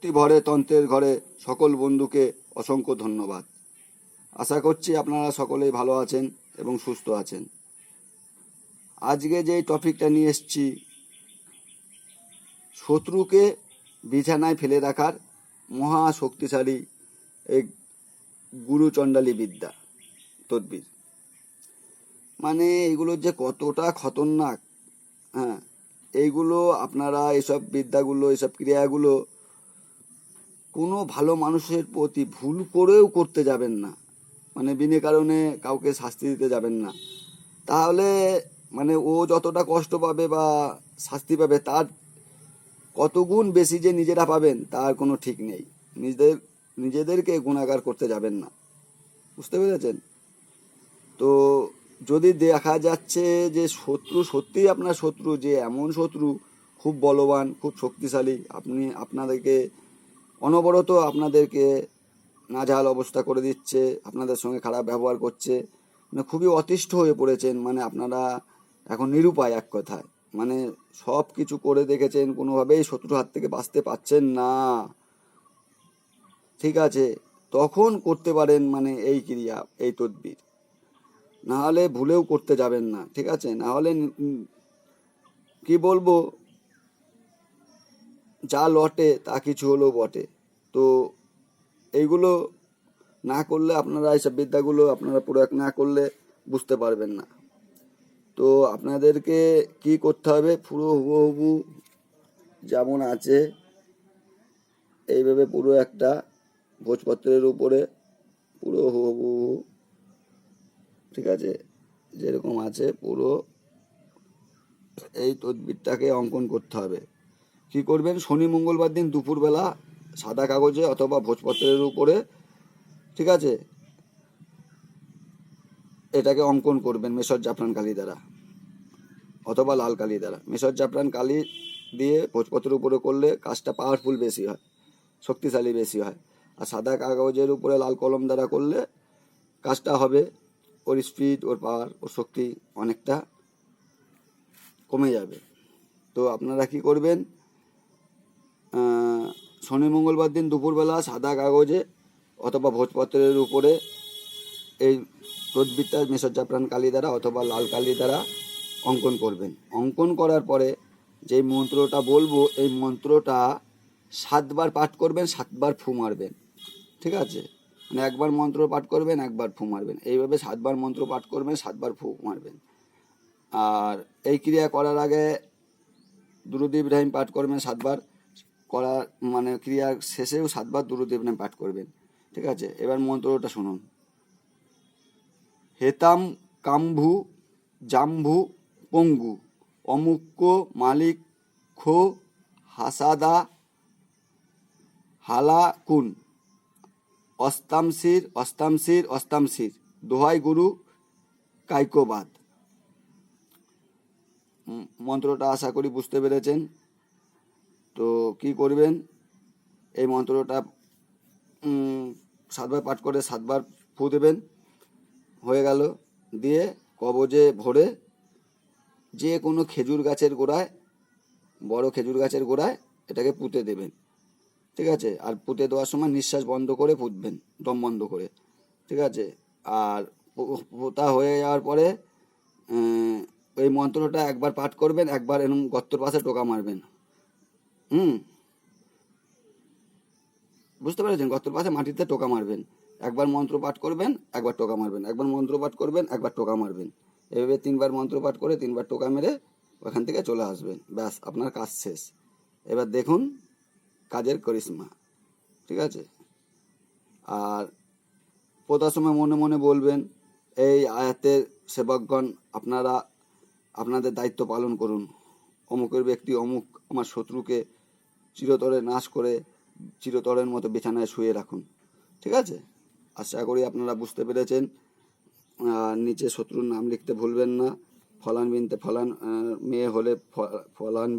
শক্তি ভরে তন্ত্রের ঘরে সকল বন্ধুকে অসংখ্য ধন্যবাদ। আশা করছি আপনারা সকলেই ভালো আছেন এবং সুস্থ আছেন। আজকে যে টপিকটা নিয়ে এসেছি, শত্রুকে বিছানায় ফেলে রাখার মহা শক্তিশালী এই গুরুচণ্ডালী বিদ্যা তদ্বির। মানে এগুলো যে কতটা খতরনাক, হ্যাঁ, এইগুলো আপনারা এইসব বিদ্যাগুলো, এইসব ক্রিয়াগুলো কোনো ভালো মানুষের প্রতি ভুল করেও করতে যাবেন না। মানে বিনা কারণে কাউকে শাস্তি দিতে যাবেন না। তাহলে মানে ও যতটা কষ্ট পাবে বা শাস্তি পাবে, তার কত গুণ বেশি যে নিজেরা পাবেন তার কোনো ঠিক নেই। নিজেদেরকে গুণাগার করতে যাবেন না, বুঝতে পেরেছেন? তো যদি দেখা যাচ্ছে যে শত্রু সত্যিই আপনার শত্রু, যে এমন শত্রু খুব বলবান, খুব শক্তিশালী, আপনাদেরকে অনবরত আপনাদেরকে নাজেহাল অবস্থা করে দিচ্ছে, আপনাদের সঙ্গে খারাপ ব্যবহার করছে, মানে খুবই অতিষ্ঠ হয়ে পড়েছেন, মানে আপনারা এখন নিরুপায় এক কথায়, মানে সব কিছু করে দেখেছেন, কোনোভাবেই শত্রুর হাত থেকে বাঁচতে পারছেন না, ঠিক আছে, তখন করতে পারেন মানে এই ক্রিয়া, এই তদবির। নাহলে ভুলেও করতে যাবেন না, ঠিক আছে? নাহলে কি বলবো, যা লটে তা কিছু হলেও বটে। তো এইগুলো না করলে, আপনারা এইসব বিদ্যাগুলো আপনারা প্রয়োগ না করলে বুঝতে পারবেন না। তো আপনাদেরকে কি করতে হবে, পুরো হুবহু যেমন আছে এইভাবে পুরো একটা ভোজপত্রের উপরে পুরো হুবহু, ঠিক আছে, যেরকম আছে পুরো এই তদবিরটাকে অঙ্কন করতে হবে। কি করবেন, শনি মঙ্গলবার দিন দুপুরবেলা সাদা কাগজে অথবা ভোজপত্রের উপরে, ঠিক আছে, এটাকে অঙ্কন করবেন মেশর জাফরান কালি দ্বারা অথবা লাল কালি দ্বারা। মেশর জাফরান কালি দিয়ে ভোজপত্রের উপরে করলে কাজটা পাওয়ারফুল বেশি হয়, শক্তিশালী বেশি হয়। আর সাদা কাগজের উপরে লাল কলম দ্বারা করলে কাজটা হবে, ওর স্পিড, ওর পাওয়ার, ওর শক্তি অনেকটা কমে যাবে। তো আপনারা কি করবেন, শনি মঙ্গলবার দিন দুপুরবেলা সাদা কাগজে অথবা ভোজপত্রের উপরে এই তদবিরটা মেশর জাফরান কালি দ্বারা অথবা লাল কালি দ্বারা অঙ্কন করবেন। অঙ্কন করার পরে যেই মন্ত্রটা বলবো, এই মন্ত্রটা 7 বার পাঠ করবেন, 7 বার ফু মারবেন, ঠিক আছে? মানে একবার মন্ত্র পাঠ করবেন, একবার ফু মারবেন, এইভাবে 7 বার মন্ত্র পাঠ করবেন, 7 বার ফু মারবেন। আর এই ক্রিয়া করার আগে দুরূদ ইব্রাহিম পাঠ করবেন 7 বার, করার মানে ক্রিয়ার শেষেও 7 বার দুরূদ ইব্রাহিম পাঠ করবেন, ঠিক আছে? এবার মন্ত্রটা শুনুন। হেতাম কাম্ভু জাম্ভু পঙ্গু অমুক্য মালিক খো হাসাদা হালা কুন অস্তামশির অস্তামশির অস্তামশির দোহাই গুরু কাইকোবাদ। মন্ত্রটা আশা করি বুঝতে পেরেছেন। তো কি করবেন, এই মন্ত্রটা 7 বার পাঠ করে 7 বার ফু দেবেন, হয়ে গেল। দিয়ে কবজে ভরে যে কোনো খেজুর গাছের গোড়ায়, বড় খেজুর গাছের গোড়ায় এটাকে পুঁতে দেবেন, ঠিক আছে? আর পুঁতে দেওয়ার সময় নিঃশ্বাস বন্ধ করে পুঁতবেন, দম বন্ধ করে, ঠিক আছে? আর পোতা হয়ে যাওয়ার পরে এই মন্ত্রটা একবার পাঠ করবেন, একবার এরকম গর্তর পাশে টোকা মারবেন। বুঝতে পেরেছেন? গর্তর পাশে মাটিতে টোকা মারবেন, একবার মন্ত্র পাঠ করবেন, একবার টোকা মারবেন, একবার মন্ত্র পাঠ করবেন, একবার টোকা মারবেন। এভাবে 3 বার মন্ত্র পাঠ করে 3 বার টোকা মেরে ওখান থেকে চলে আসবেন, ব্যাস আপনার কাজ শেষ। এবার দেখুন কাজের করিশ্মা, ঠিক আছে? আর পোতার সময় মনে মনে বলবেন, এই আয়াতের সেবকগণ, আপনারা আপনাদের দায়িত্ব পালন করুন। অমুকের ব্যক্তি অমুক আমার শত্রুকে চিরতরে নাশ করে চিরতরের মতো বিছানায় শুয়ে রাখুন, ঠিক আছে? আশা করি আপনারা বুঝতে পেরেছেন। নিচে শত্রুর নাম লিখতে ভুলবেন না। ফলান বিনতে ফলান, মেয়ে হলে ফলান,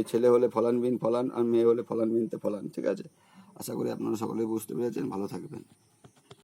ছেলে হলে ফলান বিন ফলান, আর মেয়ে হলে ফলান বিনতে ফলান, ঠিক আছে? আশা করি আপনারা সকলেই বুঝতে পেরেছেন। ভালো থাকবেন।